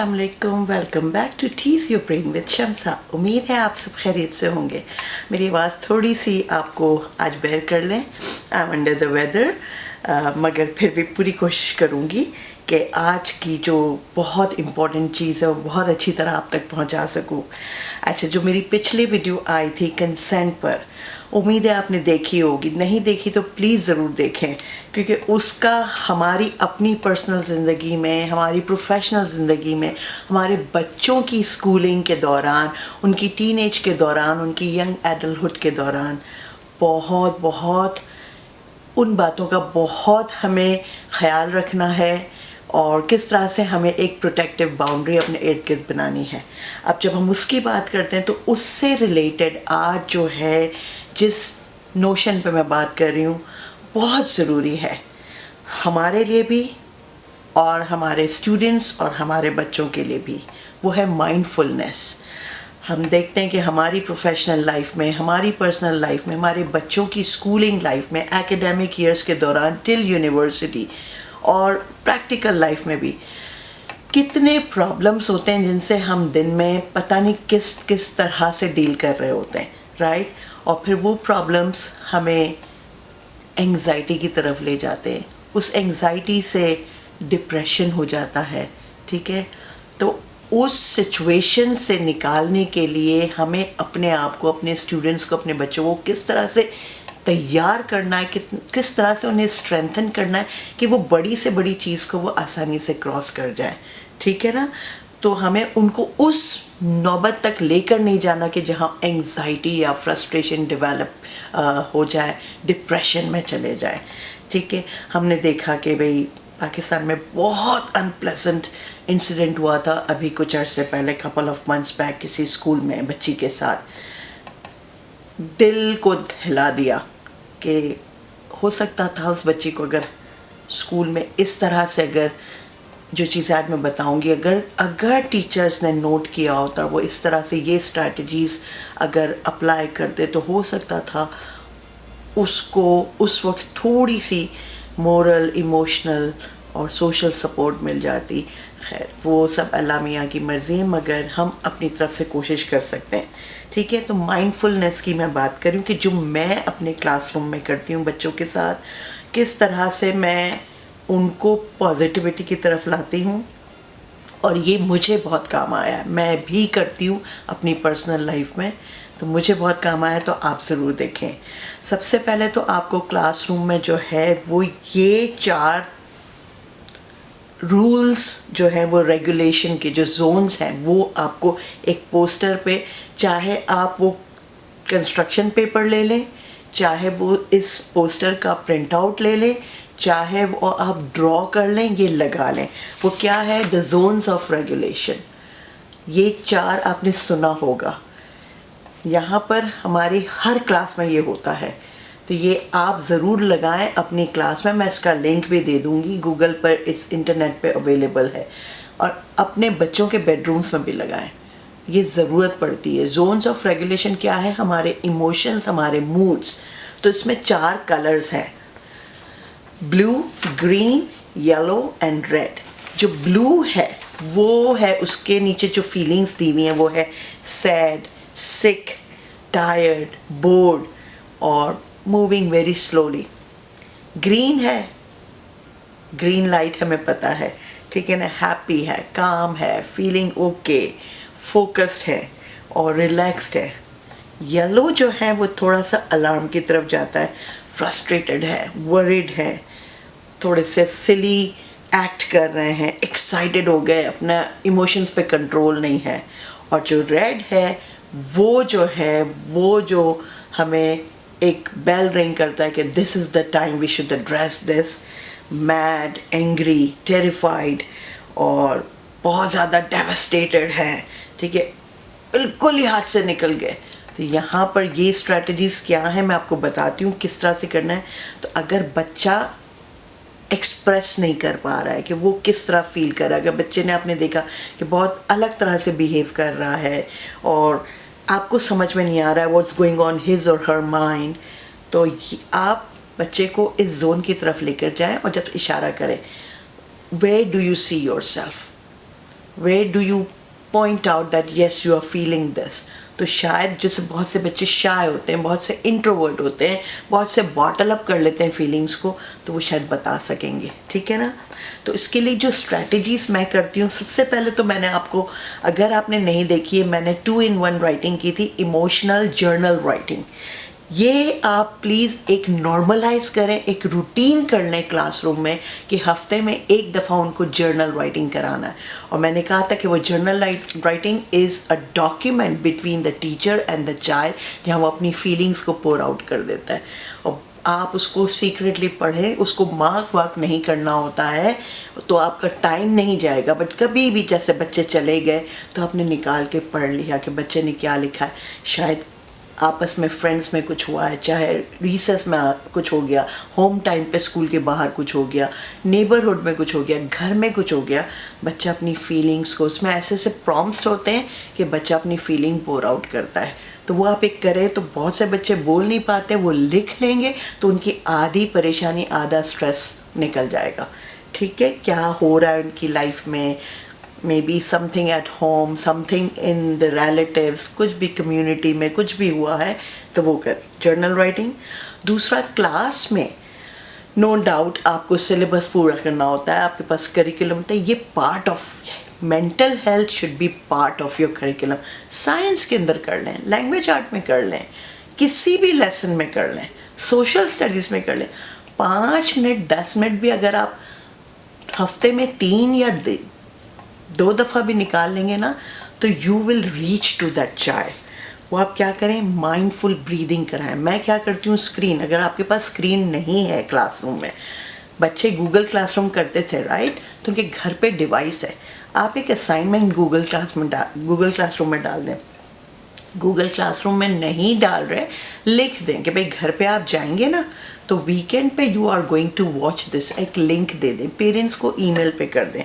अस्सलाम वालेकुम, welcome back to tease your brain with Shamsa. उम्मीद है आप सब खैरियत से होंगे। मेरी आवाज़ थोड़ी सी आपको आज बेयर कर लें, I am under the weather, मगर फिर भी पूरी कोशिश करूँगी कि आज की जो बहुत इम्पॉर्टेंट चीज़ है वो बहुत अच्छी तरह आप तक पहुँचा सकूँ। अच्छा, जो मेरी पिछली वीडियो आई थी कंसेंट पर, उम्मीद है आपने देखी होगी। नहीं देखी तो प्लीज़ ज़रूर देखें, क्योंकि उसका हमारी अपनी पर्सनल ज़िंदगी में, हमारी प्रोफेशनल ज़िंदगी में, हमारे बच्चों की स्कूलिंग के दौरान, उनकी टीनेज के दौरान, उनकी यंग एडल्टहुड के दौरान बहुत उन बातों का बहुत हमें ख्याल रखना है और किस तरह से हमें एक प्रोटेक्टिव बाउंड्री अपने इर्द गिर्द बनानी है। अब जब हम उसकी बात करते हैं तो उससे रिलेटेड आज जो है जिस नोशन पे मैं बात कर रही हूँ बहुत ज़रूरी है हमारे लिए भी और हमारे स्टूडेंट्स और हमारे बच्चों के लिए भी, वो है माइंडफुलनेस। हम देखते हैं कि हमारी प्रोफेशनल लाइफ में, हमारी पर्सनल लाइफ में, हमारे बच्चों की स्कूलिंग लाइफ में, एकेडमिक ईयर्स के दौरान टिल यूनिवर्सिटी और प्रैक्टिकल लाइफ में भी कितने प्रॉब्लम्स होते हैं जिनसे हम दिन में पता नहीं किस किस तरह से डील कर रहे होते हैं, राइट। और फिर वो प्रॉब्लम्स हमें एंग्जाइटी की तरफ ले जाते हैं, उस एंग्जाइटी से डिप्रेशन हो जाता है, ठीक है। तो उस सिचुएशन से निकालने के लिए हमें अपने आप को, अपने स्टूडेंट्स को, अपने बच्चों को किस तरह से तैयार करना है, किस तरह से उन्हें स्ट्रेंथन करना है कि वो बड़ी से बड़ी चीज़ को वो आसानी से क्रॉस कर जाए, ठीक है ना। तो हमें उनको उस नौबत तक लेकर नहीं जाना कि जहाँ एंग्जाइटी या फ्रस्ट्रेशन डेवलप हो जाए, डिप्रेशन में चले जाए, ठीक है। हमने देखा कि भाई पाकिस्तान में बहुत अनप्लेजेंट इंसिडेंट हुआ था अभी कुछ अर्से पहले, कपल ऑफ मंथ्स बैक, किसी स्कूल में बच्ची के साथ। दिल को हिला दिया कि हो सकता था उस बच्ची को अगर स्कूल में इस तरह से, अगर जो चीज़ें आज मैं बताऊंगी, अगर टीचर्स ने नोट किया होता, वो इस तरह से ये स्ट्रैटेजीज़ अगर अप्लाई करते, तो हो सकता था उसको उस वक्त थोड़ी सी मोरल, इमोशनल और सोशल सपोर्ट मिल जाती। खैर, वो सब अल्लाह मियाँ की मर्ज़ी है, मगर हम अपनी तरफ से कोशिश कर सकते हैं, ठीक है। तो माइंडफुलनेस की मैं बात करूँ कि जो मैं अपने क्लासरूम में करती हूँ बच्चों के साथ, किस तरह से मैं उनको पॉजिटिविटी की तरफ लाती हूँ, और ये मुझे बहुत काम आया है। मैं भी करती हूँ अपनी पर्सनल लाइफ में, तो मुझे बहुत काम आया, तो आप ज़रूर देखें। सबसे पहले तो आपको क्लासरूम में जो है वो ये 4 रूल्स जो है, वो रेगुलेशन के जो जोन्स हैं, वो आपको एक पोस्टर पे, चाहे आप वो कंस्ट्रक्शन पेपर ले लें, चाहे वो इस पोस्टर का प्रिंट आउट ले लें, चाहे वो आप ड्रॉ कर लें, ये लगा लें। वो क्या है? The zones of regulation. ये 4 आपने सुना होगा, यहाँ पर हमारी हर क्लास में ये होता है, तो ये आप ज़रूर लगाएं अपनी क्लास में। मैं इसका लिंक भी दे दूँगी गूगल पर, इस इंटरनेट पे अवेलेबल है, और अपने बच्चों के बेडरूम्स में भी लगाएं, ये ज़रूरत पड़ती है। जोन्स ऑफ रेगुलेशन क्या है? हमारे इमोशंस, हमारे मूड्स। तो इसमें 4 कलर्स हैं, blue, green, yellow and red. जो ब्लू है वो है, उसके नीचे जो फीलिंग्स दी हुई हैं वो है सैड, सिक, टायर्ड, बोर्ड और मूविंग वेरी स्लोली। ग्रीन है, ग्रीन लाइट हमें पता है, ठीक है ना, हैप्पी है, काम है, फीलिंग ओके, फोकस्ड है और रिलैक्स्ड है। येलो जो है वो थोड़ा सा अलार्म की तरफ जाता है, फ्रस्ट्रेटेड है, वरीड है, थोड़े से सिली एक्ट कर रहे हैं, एक्साइटेड हो गए, अपना इमोशंस पे कंट्रोल नहीं है। और जो रेड है वो जो है, वो जो हमें एक बेल रिंग करता है कि this is the time we should address this, mad, angry, terrified और बहुत ज़्यादा डेवस्टेटेड है, ठीक है, बिल्कुल ही हाथ से निकल गए। तो यहाँ पर ये स्ट्रैटेजीज़ क्या है मैं आपको बताती हूँ किस तरह से करना है। तो अगर बच्चा एक्सप्रेस नहीं कर पा रहा है कि वो किस तरह फील कर रहा है, अगर बच्चे ने, आपने देखा कि बहुत अलग तरह से बिहेव कर रहा है और आपको समझ में नहीं आ रहा है व्हाट्स गोइंग ऑन हिज और हर माइंड, तो आप बच्चे को इस जोन की तरफ लेकर जाएं और जब इशारा करें, where do you see your self, where do you point out that yes you are feeling this. तो शायद जैसे बहुत से बच्चे शाय होते हैं, बहुत से इंट्रोवर्ट होते हैं, बहुत से बॉटल अप कर लेते हैं फीलिंग्स को, तो वो शायद बता सकेंगे, ठीक है ना। तो इसके लिए जो स्ट्रैटेजीज मैं करती हूँ, सबसे पहले तो मैंने आपको, अगर आपने नहीं देखी है, मैंने 2-in-1 राइटिंग की थी, इमोशनल जर्नल राइटिंग। ये आप प्लीज़ एक नॉर्मलाइज करें, एक रूटीन कर लें क्लासरूम में कि हफ्ते में एक दफ़ा उनको जर्नल राइटिंग कराना है। और मैंने कहा था कि वो journal writing is a document between the teacher and the child, जहाँ वो अपनी फीलिंग्स को पोर आउट कर देता है। और आप उसको सीक्रेटली पढ़ें, उसको मार्क वार्क नहीं करना होता है, तो आपका टाइम नहीं जाएगा। बट कभी भी जैसे बच्चे चले गए तो आपने निकाल के पढ़ लिया कि बच्चे ने क्या लिखा है। शायद आपस में फ्रेंड्स में कुछ हुआ है, चाहे रिसेस में कुछ हो गया, होम टाइम पे स्कूल के बाहर कुछ हो गया, नेबरहुड में कुछ हो गया, घर में कुछ हो गया। बच्चा अपनी फीलिंग्स को, उसमें ऐसे ऐसे प्रॉम्प्ट्स होते हैं कि बच्चा अपनी फीलिंग पोर आउट करता है। तो वो आप एक करें तो बहुत से बच्चे बोल नहीं पाते, वो लिख लेंगे तो उनकी आधी परेशानी, आधा स्ट्रेस निकल जाएगा। ठीक है, क्या हो रहा है उनकी लाइफ में, may be something at home, something in the relatives, कुछ भी कम्युनिटी में कुछ भी हुआ है तो वो करें जर्नल राइटिंग। दूसरा, क्लास में नो डाउट आपको सिलेबस पूरा करना होता है, आपके पास करिकुलम होता है, ये part of, mental health should be part of your curriculum. Science के अंदर कर लें, लैंग्वेज आर्ट में कर लें, किसी भी लेसन में कर लें, सोशल स्टडीज़ में कर लें। 5 मिनट 10 मिनट भी अगर आप हफ्ते में 3 या 2 दफ़ा भी निकाल लेंगे ना, तो you will reach to that child. वो आप क्या करें, माइंडफुल ब्रीदिंग कराएं। मैं क्या करती हूँ, स्क्रीन, अगर आपके पास स्क्रीन नहीं है क्लासरूम में, बच्चे गूगल क्लासरूम करते थे राइट, तो उनके घर पे डिवाइस है, आप एक असाइनमेंट गूगल क्लासरूम में डाल दें। गूगल क्लासरूम में नहीं डाल रहे, लिख दें कि भाई घर पे आप जाएंगे ना तो वीकेंड पे you are going to watch this, एक लिंक दे दें, पेरेंट्स को ईमेल पे कर दें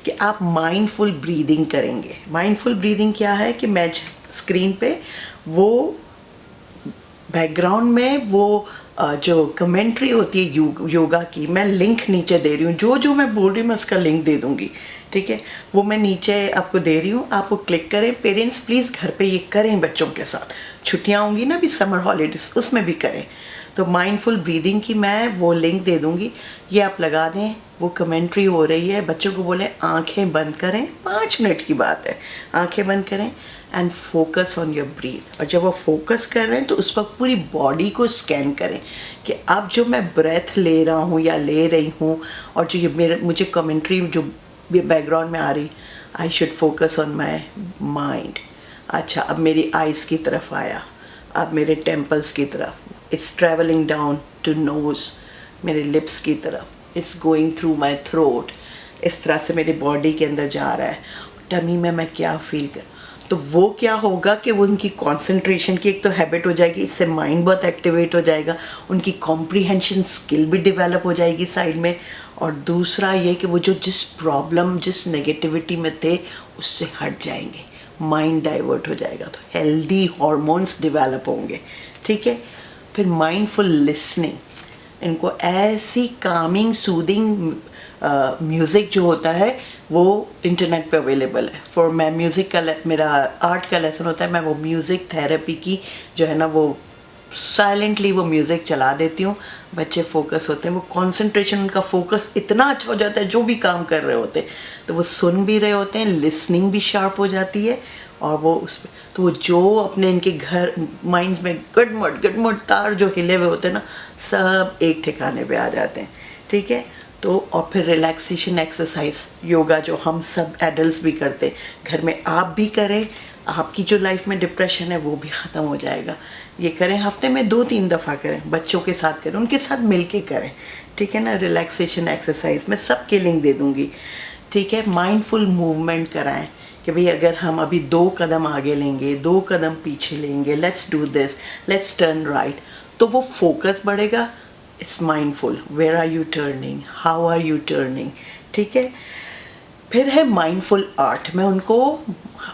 कि आप माइंडफुल ब्रीदिंग करेंगे। माइंडफुल ब्रीदिंग क्या है कि मैं स्क्रीन पे वो बैकग्राउंड में वो जो कमेंट्री होती है योगा की, मैं लिंक नीचे दे रही हूँ, जो जो मैं बोल रही हूँ मैं उसका लिंक दे दूँगी, ठीक है, वो मैं नीचे आपको दे रही हूँ, आप वो क्लिक करें। पेरेंट्स प्लीज़ घर पे ये करें बच्चों के साथ, छुट्टियाँ होंगी ना अभी समर हॉलीडेज, उसमें भी करें। तो माइंडफुल ब्रीदिंग की मैं वो लिंक दे दूँगी, ये आप लगा दें, वो कमेंट्री हो रही है, बच्चों को बोले आंखें बंद करें, 5 मिनट की बात है, आंखें बंद करें and focus on your breathe. और जब वो फोकस कर रहे हैं तो उस वक्त पूरी बॉडी को स्कैन करें कि अब जो मैं ब्रेथ ले रहा हूँ या ले रही हूँ, और जो ये मुझे कमेंट्री जो बैकग्राउंड में आ रही, I should focus on my mind. अच्छा, अब मेरी आइज़ की तरफ आया, अब मेरे टेम्पल्स की तरफ, it's travelling down to nose, मेरे लिप्स की तरफ, it's going through my throat, इस तरह से मेरी बॉडी के अंदर जा रहा है, टमी में मैं क्या फील कर। तो वो क्या होगा कि वो उनकी कंसंट्रेशन की एक तो हैबिट हो जाएगी, इससे माइंड बहुत एक्टिवेट हो जाएगा, उनकी कॉम्प्रीहेंशन स्किल भी डेवलप हो जाएगी साइड में। और दूसरा ये कि वो जो जिस प्रॉब्लम, जिस नेगेटिविटी में थे उससे हट जाएंगे, माइंड डाइवर्ट हो जाएगा, तो हेल्दी हॉर्मोन्स डेवलप होंगे, ठीक है। फिर माइंडफुल लिसनिंग, इनको ऐसी कामिंग सूदिंग म्यूज़िक जो होता है वो इंटरनेट पे अवेलेबल है। फॉर मैं म्यूज़िक का मेरा आर्ट का लेसन होता है, मैं वो म्यूज़िक थेरेपी की जो है ना वो साइलेंटली वो म्यूज़िक चला देती हूँ, बच्चे फोकस होते हैं, वो कंसंट्रेशन, उनका फोकस इतना अच्छा हो जाता है जो भी काम कर रहे होते हैं, तो वो सुन भी रहे होते हैं, लिसनिंग भी शार्प हो जाती है, और वो उस तो वो जो अपने इनके घर माइंड्स में गटमट तार जो हिले हुए होते हैं ना, सब एक ठिकाने पे आ जाते हैं, ठीक है। तो और फिर रिलैक्सेशन एक्सरसाइज, योगा जो हम सब एडल्ट्स भी करते हैं, घर में आप भी करें, आपकी जो लाइफ में डिप्रेशन है वो भी ख़त्म हो जाएगा। ये करें, हफ्ते में 2-3 दफ़ा करें, बच्चों के साथ करें, उनके साथ मिल के करें, ठीक है ना। रिलैक्सेशन एक्सरसाइज मैं सबके लिंक दे दूँगी, ठीक है। माइंडफुल मूवमेंट कराएं कि भाई अगर हम अभी 2 कदम आगे लेंगे, 2 कदम पीछे लेंगे, let's do this, let's turn right, तो वो फोकस बढ़ेगा। It's mindful, where are you turning, how are you turning, ठीक है। फिर है माइंडफुल आर्ट, मैं उनको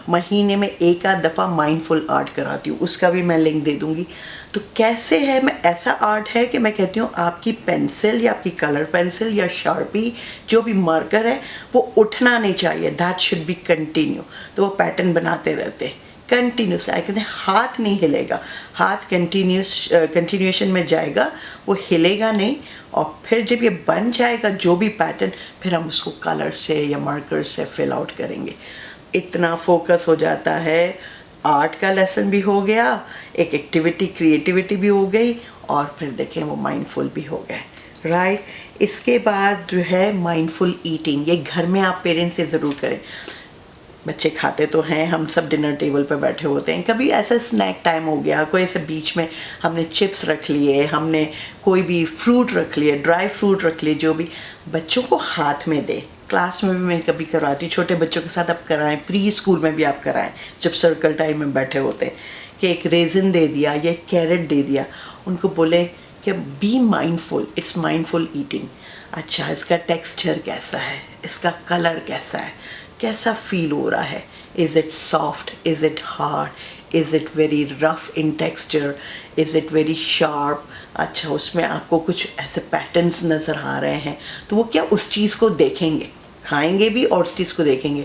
महीने में एक आध दफ़ा माइंडफुल आर्ट कराती हूँ, उसका भी मैं लिंक दे दूँगी। तो कैसे है, मैं ऐसा आर्ट है कि मैं कहती हूँ आपकी पेंसिल या आपकी कलर पेंसिल या शार्पी जो भी मार्कर है वो उठना नहीं चाहिए, दैट शुड बी कंटिन्यू। तो वो पैटर्न बनाते रहते हैं कंटिन्यूस, कहते हैं हाथ नहीं हिलेगा, हाथ कंटिन्यूएशन में जाएगा, वो हिलेगा नहीं। और फिर जब ये बन जाएगा जो भी पैटर्न, फिर हम उसको कलर से या मार्कर से फिल आउट करेंगे। इतना फोकस हो जाता है, आर्ट का लेसन भी हो गया, एक एक्टिविटी क्रिएटिविटी भी हो गई, और फिर देखें वो माइंडफुल भी हो गए, राइट। इसके बाद जो है माइंडफुल ईटिंग, ये घर में आप पेरेंट्स से ज़रूर करें। बच्चे खाते तो हैं, हम सब डिनर टेबल पे बैठे होते हैं, कभी ऐसा स्नैक टाइम हो गया, कोई ऐसे बीच में हमने चिप्स रख लिए, हमने कोई भी फ्रूट रख लिए, ड्राई फ्रूट रख लिए, जो भी बच्चों को हाथ में दे। क्लास में भी मैं कभी करवाती हूँ, छोटे बच्चों के साथ आप कराएं, प्री स्कूल में भी आप कराएं, जब सर्कल टाइम में बैठे होते हैं, कि एक रेजिन दे दिया या एक कैरेट दे दिया, उनको बोले कि be mindful, it's mindful eating. अच्छा, इसका टेक्सचर कैसा है, इसका कलर कैसा है, कैसा फील हो रहा है, is it soft, is it hard, is it very rough in texture, is it very sharp. अच्छा, उसमें आपको कुछ ऐसे पैटर्न्स नज़र आ रहे हैं, तो वो क्या उस चीज़ को देखेंगे, खाएंगे भी और उस चीज़ को देखेंगे।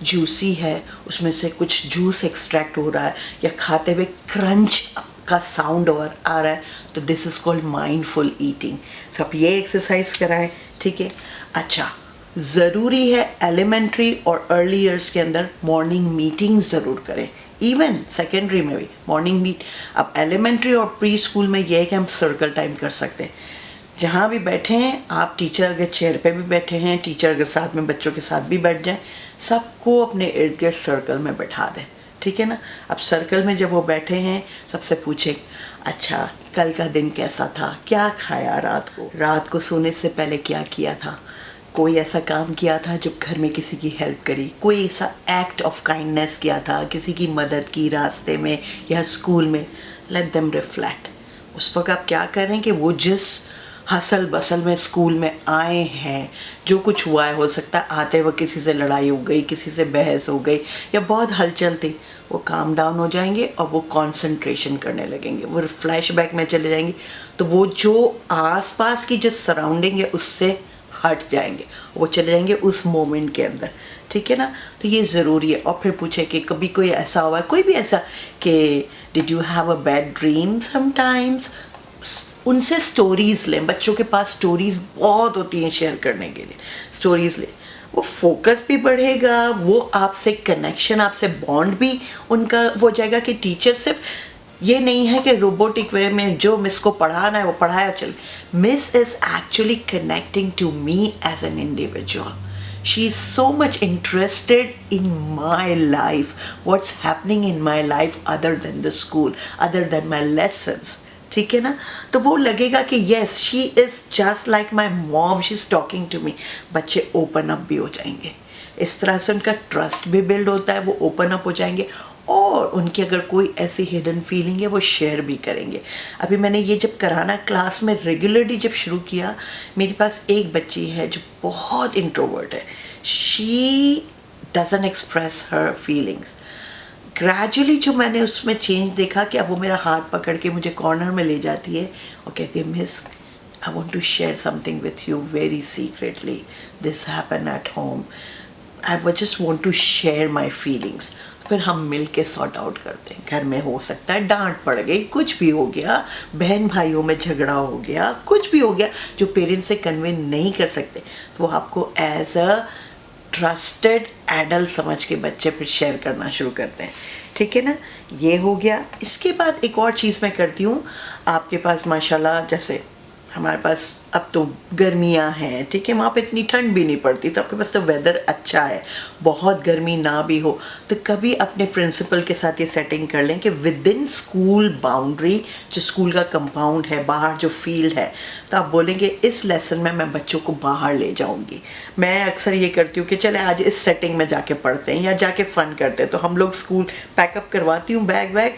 जूसी है, उसमें से कुछ जूस एक्सट्रैक्ट हो रहा है, या खाते हुए क्रंच का साउंड और आ रहा है, तो this is called mindful eating. तो आप ये एक्सरसाइज कराएं, ठीक है। अच्छा, ज़रूरी है एलिमेंट्री और अर्ली ईयर्स के अंदर मॉर्निंग मीटिंग ज़रूर करें, इवन सेकेंडरी में भी मॉर्निंग मीट। अब एलिमेंट्री और प्री स्कूल में यह है कि हम सर्कल टाइम कर सकते हैं, जहाँ भी बैठे हैं आप, टीचर अगर चेयर पे भी बैठे हैं, टीचर अगर साथ में बच्चों के साथ भी बैठ जाएं, सबको अपने इर्द गिर्द सर्कल में बैठा दें, ठीक है ना। अब सर्कल में जब वो बैठे हैं, सबसे पूछें, अच्छा कल का दिन कैसा था, क्या खाया रात को सोने से पहले क्या किया था, कोई ऐसा काम किया था जब घर में किसी की हेल्प करी, कोई ऐसा एक्ट ऑफ काइंडनेस किया था, किसी की मदद की रास्ते में या स्कूल में। Let them reflect. उस वक्त आप क्या कर रहे हैं कि वो जिस हसल बसल में स्कूल में आए हैं, जो कुछ हुआ है, हो सकता है आते वक्त किसी से लड़ाई हो गई, किसी से बहस हो गई, या बहुत हलचल थी, वो काम डाउन हो जाएंगे और वो कंसंट्रेशन करने लगेंगे, वो फ्लैशबैक में चले जाएंगे। तो वो जो आसपास की जो सराउंडिंग है उससे हट जाएंगे, वो चले जाएंगे उस मोमेंट के अंदर, ठीक है ना। तो ये ज़रूरी है। और फिर पूछे कि कभी कोई ऐसा हुआ है, कोई भी ऐसा कि did you have a bad dream sometimes, उनसे स्टोरीज़ लें। बच्चों के पास स्टोरीज़ बहुत होती हैं शेयर करने के लिए, स्टोरीज़ लें, वो फोकस भी बढ़ेगा, वो आपसे कनेक्शन, आपसे बॉन्ड भी उनका हो जाएगा कि टीचर सिर्फ ये नहीं है कि रोबोटिक वे में जो मिस को पढ़ाना है वो पढ़ाया चल। Miss is actually connecting to me as an individual. She is so much interested in my life, what's happening in my life other than the school, other than my lessons. ठीक है ना. तो वो लगेगा कि yes, she is just like my mom, she's talking to me. बच्चे open up भी हो जाएंगे, इस तरह से उनका ट्रस्ट भी बिल्ड होता है, वो ओपन अप हो जाएंगे और उनकी अगर कोई ऐसी हिडन फीलिंग है वो शेयर भी करेंगे. अभी मैंने ये जब कराना क्लास में रेगुलरली जब शुरू किया, मेरे पास एक बच्ची है जो बहुत इंट्रोवर्ट है. She doesn't express her feelings. Gradually जो मैंने उसमें चेंज देखा कि अब वो मेरा हाथ पकड़ के मुझे कॉर्नर में ले जाती है और कहती है, miss I want to share something with you very secretly. This happened at home. I just want to share my feelings. फिर हम मिल के सॉर्ट आउट करते हैं. घर में हो सकता है डांट पड़ गई, कुछ भी हो गया, बहन भाइयों में झगड़ा हो गया, कुछ भी हो गया जो पेरेंट्स से कन्वे नहीं कर सकते, तो वो आपको एज अ ट्रस्टेड एडल्ट समझ के बच्चे फिर शेयर करना शुरू करते हैं. ठीक है ना. ये हो गया. इसके बाद एक और चीज़ मैं करती हूँ. आपके पास माशाल्लाह जैसे हमारे पास अब तो गर्मियाँ हैं, ठीक है, वहाँ पे इतनी ठंड भी नहीं पड़ती, तो आपके पास तो वेदर अच्छा है, बहुत गर्मी ना भी हो, तो कभी अपने प्रिंसिपल के साथ ये सेटिंग कर लें कि विद इन स्कूल बाउंड्री, जो स्कूल का कंपाउंड है, बाहर जो फील्ड है, तो आप बोलेंगे इस लेसन में मैं बच्चों को बाहर ले जाऊँगी. मैं अक्सर ये करती हूँ कि चले आज इस सेटिंग में जाके पढ़ते हैं या जाके फ़न करते हैं. तो हम लोग स्कूल पैकअप करवाती हूँ, बैग वैग,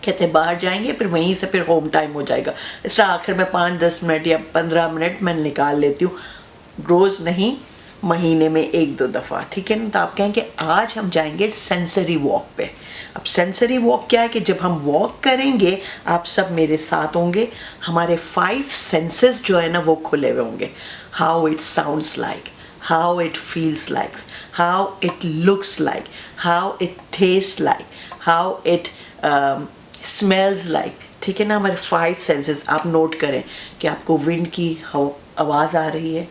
कहते बाहर जाएंगे, फिर वहीं से फिर होम टाइम हो जाएगा. इस तरह आखिर में 5-10 मिनट या 15 मिनट मैं निकाल लेती हूँ. रोज़ नहीं, महीने में 1-2 दफ़ा, ठीक है ना। तो आप कहेंगे आज हम जाएंगे सेंसरी वॉक पे। अब सेंसरी वॉक क्या है कि जब हम वॉक करेंगे आप सब मेरे साथ होंगे, हमारे 5 सेंसेस जो है ना वो खुले हुए होंगे। How it sounds like, how it feels like, how it looks like, how it tastes like, how it smells like, ठीक है ना। हमारे 5 सेंसेस आप नोट करें कि आपको विंड की आवाज़ आ रही है,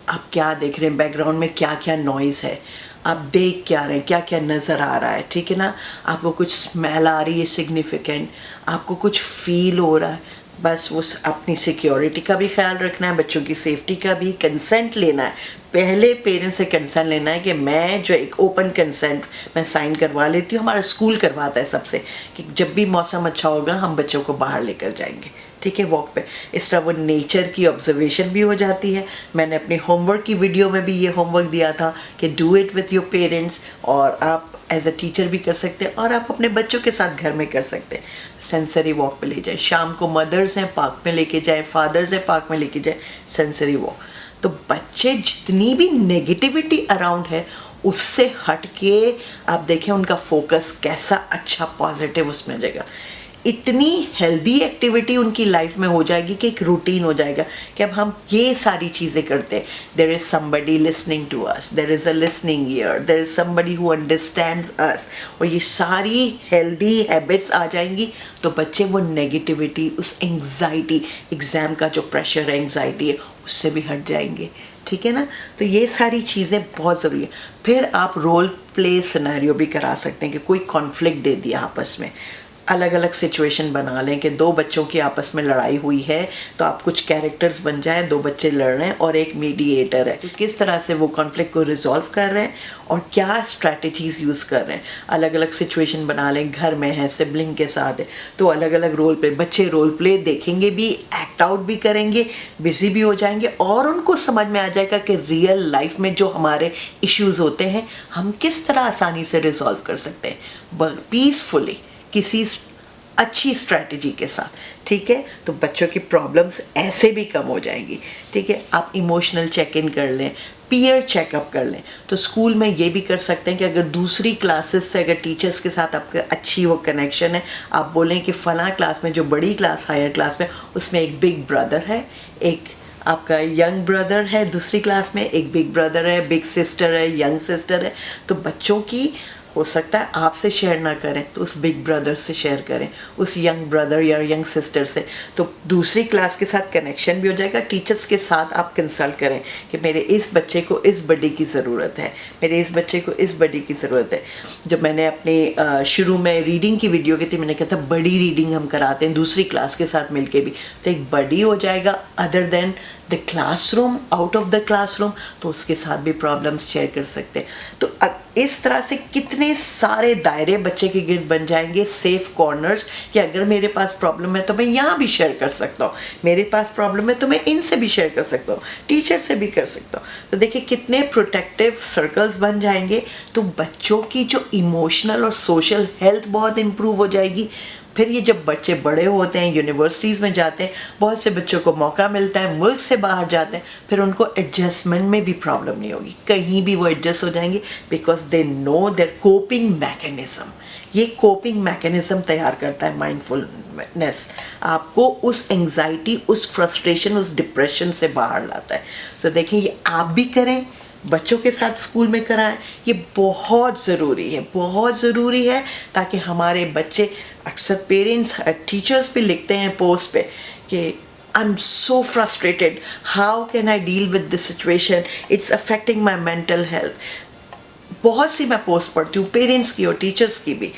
आप क्या देख रहे हैं, बैकग्राउंड में क्या क्या नॉइज़ है, आप देख क्या रहे हैं, क्या क्या नज़र आ रहा है, ठीक है ना। आपको कुछ स्मेल आ रही है सिग्निफिकेंट, आपको कुछ फील हो रहा है। बस उस अपनी सिक्योरिटी का भी ख्याल रखना है, बच्चों की सेफ्टी का भी, कंसेंट लेना है। पहले पेरेंट्स से कंसेंट लेना है कि मैं जो एक ओपन कंसेंट मैं साइन करवा लेती हूँ। हमारा स्कूल करवाता है सबसे कि जब भी मौसम अच्छा होगा हम बच्चों को बाहर लेकर जाएंगे, ठीक है, वॉक पे। इस तरह वो नेचर की ऑब्जर्वेशन भी हो जाती है। मैंने अपनी होमवर्क की वीडियो में भी ये होमवर्क दिया था कि do it with your parents, और आप एज अ टीचर भी कर सकते हैं और आप अपने बच्चों के साथ घर में कर सकते हैं। सेंसरी वॉक पे ले जाए, शाम को मदर्स हैं पार्क में लेके जाए, फादर्स हैं पार्क में लेके जाए, सेंसरी वॉक। तो बच्चे जितनी भी नेगेटिविटी अराउंड है उससे हट के आप देखें उनका फोकस कैसा अच्छा पॉजिटिव उसमें जाएगा। इतनी हेल्दी एक्टिविटी उनकी लाइफ में हो जाएगी कि एक रूटीन हो जाएगा कि अब हम ये सारी चीज़ें करते हैं। There is somebody listening to us, there is a listening ear, there is somebody who understands us, और ये सारी हेल्दी हैबिट्स आ जाएंगी तो बच्चे वो नेगेटिविटी, उस एंग्जाइटी, एग्ज़ाम का जो प्रेशर है, एंग्जाइटी है, उससे भी हट जाएंगे, ठीक है ना। तो ये सारी चीज़ें बहुत ज़रूरी है। फिर आप रोल प्ले सिनेरियो भी करा सकते हैं कि कोई कॉन्फ्लिक्ट दे दिया आपस में, अलग अलग सिचुएशन बना लें कि 2 बच्चों की आपस में लड़ाई हुई है तो आप कुछ कैरेक्टर्स बन जाएं, 2 बच्चे लड़ रहे हैं और एक मीडिएटर है, तो किस तरह से वो कॉन्फ्लिक्ट को रिजॉल्व कर रहे हैं और क्या स्ट्रैटेजीज यूज़ कर रहे हैं। अलग अलग सिचुएशन बना लें, घर में है, सिबलिंग के साथ है, तो अलग अलग रोल प्ले, बच्चे रोल प्ले देखेंगे भी, एक्ट आउट भी करेंगे, बिजी भी हो जाएंगे और उनको समझ में आ जाएगा कि रियल लाइफ में जो हमारे इश्यूज़ होते हैं हम किस तरह आसानी से रिजॉल्व कर सकते हैं पीसफुली, किसी अच्छी स्ट्रैटेजी के साथ, ठीक है। तो बच्चों की प्रॉब्लम्स ऐसे भी कम हो जाएंगी, ठीक है। आप इमोशनल चेक इन कर लें, पीयर चेकअप कर लें। तो स्कूल में ये भी कर सकते हैं कि अगर दूसरी क्लासेस से अगर टीचर्स के साथ आपका अच्छी वो कनेक्शन है, आप बोलें कि फ़लाँ क्लास में, जो बड़ी क्लास हायर क्लास में, उसमें एक बिग ब्रदर है, एक आपका यंग ब्रदर है, दूसरी क्लास में एक बिग ब्रदर है, बिग सिस्टर है, यंग सिस्टर है। तो बच्चों की हो सकता है आपसे शेयर ना करें तो उस बिग ब्रदर से शेयर करें, उस यंग ब्रदर या यंग सिस्टर से, तो दूसरी क्लास के साथ कनेक्शन भी हो जाएगा। टीचर्स के साथ आप कंसल्ट करें कि मेरे इस बच्चे को इस बड़ी की ज़रूरत है, मेरे इस बच्चे को इस बड़ी की ज़रूरत है। जब मैंने अपने शुरू में रीडिंग की वीडियो की थी, मैंने कहा था बड़ी रीडिंग हम कराते हैं दूसरी क्लास के साथ मिलके भी, तो एक बड़ी हो जाएगा other than the classroom, out of the classroom, तो उसके साथ भी प्रॉब्लम्स शेयर कर सकते हैं। तो इस तरह से कितने सारे दायरे बच्चे के गिर्द बन जाएंगे, सेफ कॉर्नर्स, कि अगर मेरे पास प्रॉब्लम है तो मैं यहाँ भी शेयर कर सकता हूँ, मेरे पास प्रॉब्लम है तो मैं इनसे भी शेयर कर सकता हूँ, टीचर से भी कर सकता हूँ। तो देखिए कितने प्रोटेक्टिव सर्कल्स बन जाएंगे। तो बच्चों की जो इमोशनल और सोशल हेल्थ बहुत इम्प्रूव हो जाएगी। फिर ये जब बच्चे बड़े होते हैं, यूनिवर्सिटीज़ में जाते हैं, बहुत से बच्चों को मौका मिलता है, मुल्क से बाहर जाते हैं, फिर उनको एडजस्टमेंट में भी प्रॉब्लम नहीं होगी, कहीं भी वो एडजस्ट हो जाएंगे, because they know their coping mechanism. ये कोपिंग मैकेनिज़्म तैयार करता है माइंडफुलनेस, आपको उस एंग्जाइटी, उस फ्रस्ट्रेशन, उस डिप्रेशन से बाहर लाता है। तो देखिए ये आप भी करें, बच्चों के साथ स्कूल में कराएं, ये बहुत ज़रूरी है, बहुत ज़रूरी है, ताकि हमारे बच्चे, अक्सर पेरेंट्स, टीचर्स भी लिखते हैं पोस्ट पे कि I am so frustrated, how can I deal with this situation, it's affecting my mental health. बहुत सी मैं पोस्ट पढ़ती हूँ, पेरेंट्स की और टीचर्स की भी।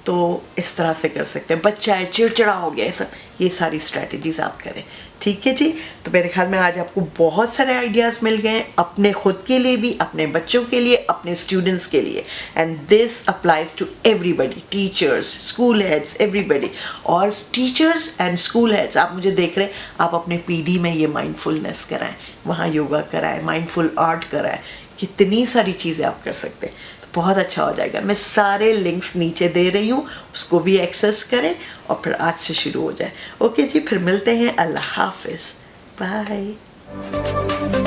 तो इस तरह से कर सकते हैं, बच्चा है चिड़चिड़ा हो गया, ऐसा, ये सारी स्ट्रैटेजीज आप करें, ठीक है जी। तो मेरे ख्याल में आज आपको बहुत सारे आइडियाज़ मिल गए, अपने खुद के लिए भी, अपने बच्चों के लिए, अपने स्टूडेंट्स के लिए, and this applies to everybody, teachers, school heads, everybody. और टीचर्स एंड स्कूल हेड्स, आप मुझे देख रहे हैं, आप अपने पीडी में ये माइंडफुलनेस कराएं, वहाँ योगा कराएं, माइंडफुल आर्ट कराएं, कितनी सारी चीज़ें आप कर सकते हैं, तो बहुत अच्छा हो जाएगा। मैं सारे लिंक्स नीचे दे रही हूँ, उसको भी एक्सेस करें और फिर आज से शुरू हो जाए। ओके जी, फिर मिलते हैं। अल्लाह हाफिज़, बाय।